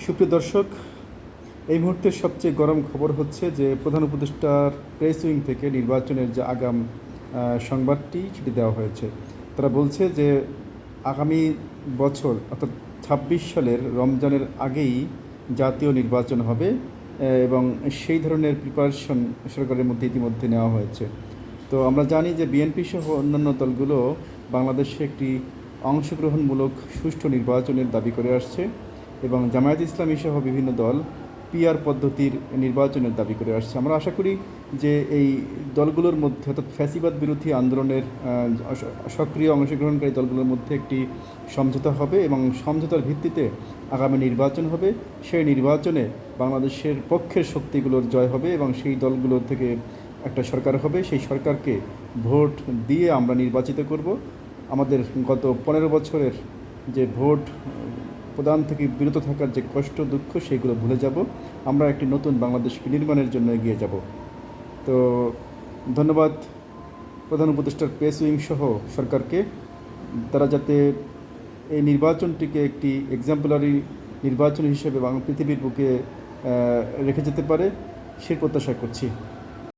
সুপ্রিয় দর্শক, এই মুহূর্তের সবচেয়ে গরম খবর হচ্ছে যে প্রধান উপদেষ্টার প্রেস উইং থেকে নির্বাচনের যে আগাম সংবাদটি সেটি দেওয়া হয়েছে। তারা বলছে যে আগামী বছর অর্থাৎ ২৬ সালের রমজানের আগেই জাতীয় নির্বাচন হবে এবং সেই ধরনের প্রিপারেশন সরকারের মধ্যে ইতিমধ্যে নেওয়া হয়েছে। তো আমরা জানি যে বিএনপি সহ অন্যান্য দলগুলো বাংলাদেশে একটি অংশগ্রহণমূলক সুষ্ঠু নির্বাচনের দাবি করে আসছে এবং জামায়াত ইসলামী সহ বিভিন্ন দল পিআর পদ্ধতির নির্বাচনের দাবি করে আসছে। আমরা আশা করি যে এই দলগুলোর মধ্যে অর্থাৎ ফ্যাসিবাদ বিরোধী আন্দোলনের সক্রিয় অংশগ্রহণকারী দলগুলোর মধ্যে একটি সমঝোতা হবে এবং সমঝোতার ভিত্তিতে আগামী নির্বাচন হবে। সেই নির্বাচনে বাংলাদেশের পক্ষের শক্তিগুলোর জয় হবে এবং সেই দলগুলোর থেকে একটা সরকার হবে। সেই সরকারকে ভোট দিয়ে আমরা নির্বাচিত করব। আমাদের গত 15 বছরের যে ভোট প্রদান থেকে বিরত থাকার যে কষ্ট দুঃখ সেইগুলো ভুলে যাব। আমরা একটি নতুন বাংলাদেশ বিনির্মাণের জন্য এগিয়ে যাব। তো ধন্যবাদ প্রধান উপদেষ্টার প্রেস উইং সহ সরকারকে। তারা যাতে এই নির্বাচনটিকে একটি এক্সাম্পলারি নির্বাচন হিসেবে পৃথিবীর বুকে রেখে যেতে পারে সে প্রত্যাশা করছি।